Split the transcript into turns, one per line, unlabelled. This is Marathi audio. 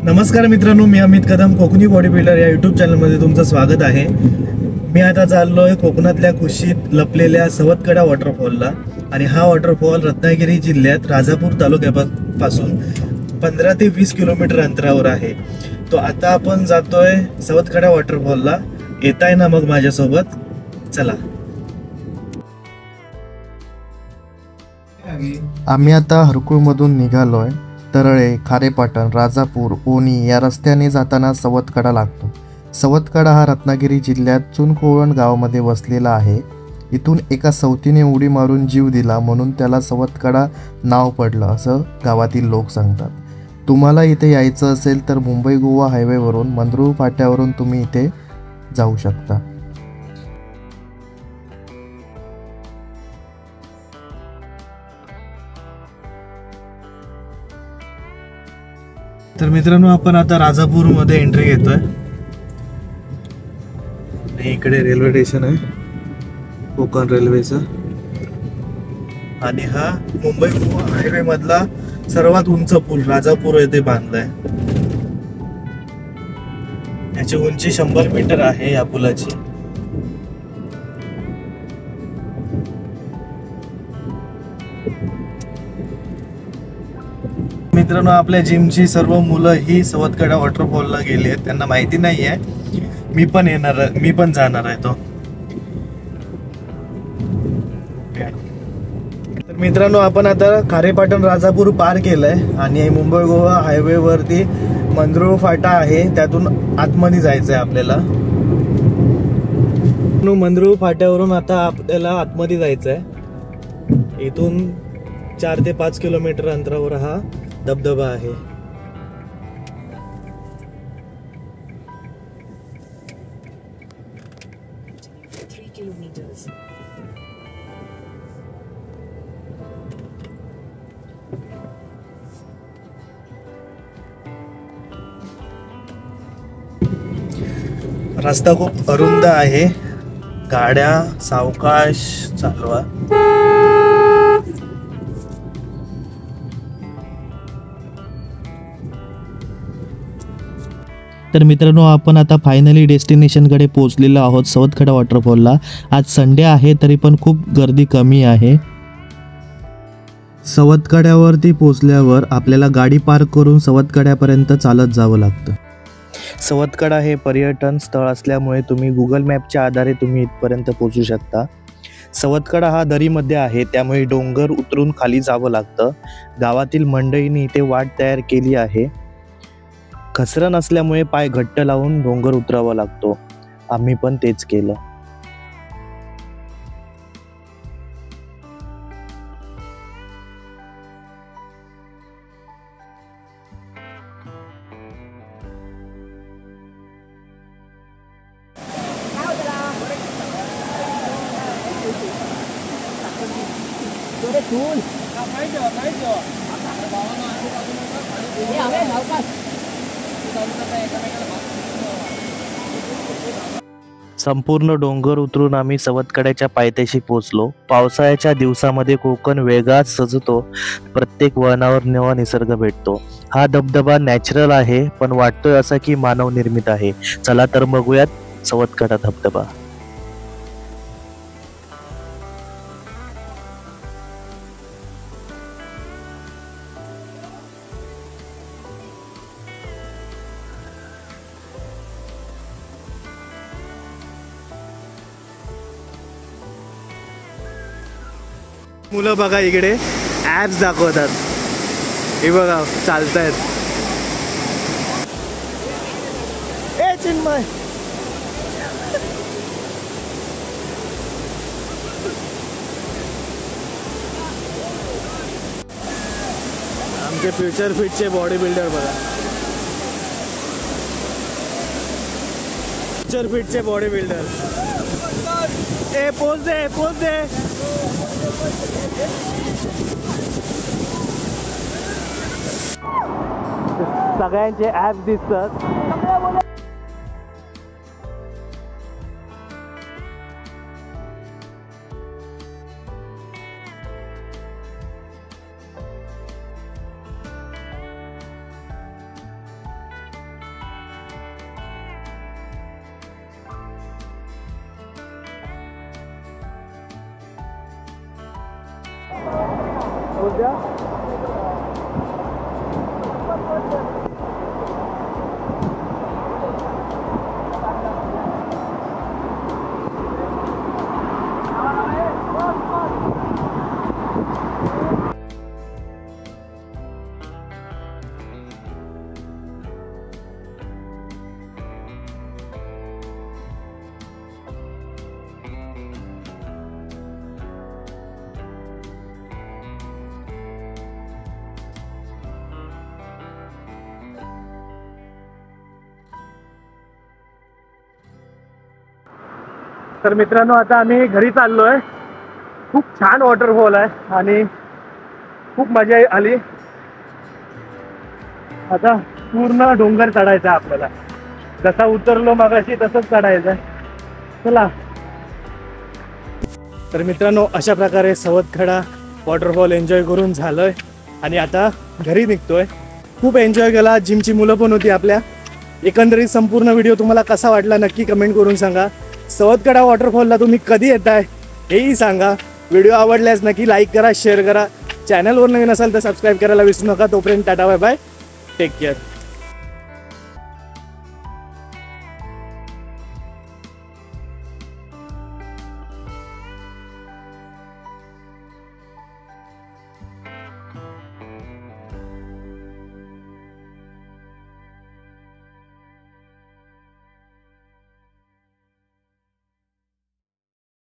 नमस्कार मित्रांनो, मी अमित कदम कोकणी बॉडी बिल्डर या यूट्यूब चॅनलमध्ये तुमचं स्वागत आहे। मी आता चाललोय कोकणातल्या कुशीत लपलेल्या सवतकडा वॉटरफॉलला आणि हा वॉटरफॉल रत्नागिरी जिल्ह्यात राजापूर तालुक्यापासून 15 ते 20 किलोमीटर अंतरावर आहे। तो आता आपण जातोय सवतकडा वॉटरफॉलला। येताय ना मग माझ्यासोबत? चला।
आम्ही आता हरकुळमधून निघालोय। तरळे, खारेपाटण, राजापूर, ओणी या रस्त्याने जाताना सवतकडा लागतो। सवतकडा हा रत्नागिरी जिल्ह्यात चुनखोळण गावामध्ये वसलेला आहे। इथून एका सवतीने उडी मारून जीव दिला म्हणून त्याला सवतकडा नाव पडलं असं गावातील लोक सांगतात। तुम्हाला इथे यायचं असेल तर मुंबई गोवा हायवेवरून मंदरुळ फाट्यावरून तुम्ही इथे जाऊ शकता।
तर मित्रांनो, आपण आता राजापूर मध्ये एंट्री घेतोय। इकडे रेल्वे स्टेशन आहे, कोकण रेल्वेचा, आणि हा मुंबई गोवा हायवे मधला सर्वात उंच पूल राजापूर येथे बांधलाय। याची उंची 100 मीटर आहे या पुलाची। मित्रांनो, आपल्या जिमची सर्व मुलं ही सवतकडा वॉटरफॉलला गेली आहेत। त्यांना माहिती नाहीये, मी पण जाणार आहे तो। तर मित्रांनो, आपण आता खारेपाटण राजापूर पार केलंय आणि मुंबई गोवा हायवे वरती मंदरुळ फाटा आहे, त्यातून आतमध्ये जायचंय आपल्याला। मंदरुळ फाट्यावरून आता आपल्याला आतमध्ये जायचंय। इथून 4 ते 5 किलोमीटर अंतरावर हा धबधबा आहे। रस्ता खूप अरुंद आहे, गाड्या सावकाश चालवा।
तर मित्रांनो, आपण आता फायनली डेस्टिनेशनकडे पोहोचलेलो आहोत, सवतकडा वॉटरफॉलला। आज संडे आहे तरी पण खूप गर्दी कमी आहे।
सवतकड्यावरती पोहोचल्यावर आपल्याला गाडी पार्क करून सवतकड्यापर्यंत चालत जावं लागतं। सवतकडा हे पर्यटन स्थळ असल्यामुळे तुम्ही गुगल मॅपच्या आधारे तुम्ही इथपर्यंत पोहोचू शकता। सवतकडा हा दरीमध्ये आहे, त्यामुळे डोंगर उतरून खाली जावं लागतं। गावातील मंडळींनी इथे वाट तयार केली आहे। घसरण असल्यामुळे पाय घट्ट लावून डोंगर उतरावा लागतो। आम्ही पण तेच केलं।
संपूर्ण डोंगर उतरून आम्ही सवतकड्याच्या पायथ्याशी पोहोचलो। पावसाळ्याच्या दिवसामध्ये कोकण वेगळाच सजतो, प्रत्येक वळणावर नवा निसर्ग भेटतो। हा धबधबा नॅचरल आहे, पण वाटतोय असा की मानव निर्मित आहे। चला तर बघूयात सवतकडा धबधबा।
मुलं बघा इकडे ॲप्स दाखवतात, हे बघा चालतायत। ए चिन्मय, आमचे फ्युचर फिटचे बॉडी बिल्डर बघा, फ्युचर फिटचे बॉडी बिल्डर। ए पोच दे, पोच दे। सगळ्यांचे ॲप दिसतात।
तर मित्रांनो, आता आम्ही घरी चाललोय. खूप छान वॉटरफॉल आहे आणि खूप मजा आली. आता पूर्ण डोंगर चढायचा आहे आपल्याला. जसा उतरलो मगाशी तसंच चढायचं आहे. चला. तर मित्रांनो, अशा प्रकारे सवतकडा वॉटरफॉल एन्जॉय करून झालोय आणि आता घरी निघतोय. खूप एन्जॉय केला. जिमची मुलं पण होती आपल्या. एकंदरीत संपूर्ण व्हिडिओ तुम्हाला कसा वाटला नक्की कमेंट करून सांगा. सवतकडा वॉटरफॉलला तुम्ही कधी येताय हेही सांगा. व्हिडिओ आवडल्यास नक्की लाईक करा, शेअर करा. चॅनलवर नवीन असाल तर सबस्क्राईब करायला विसरू नका. तोपर्यंत tata, bye bye, take care.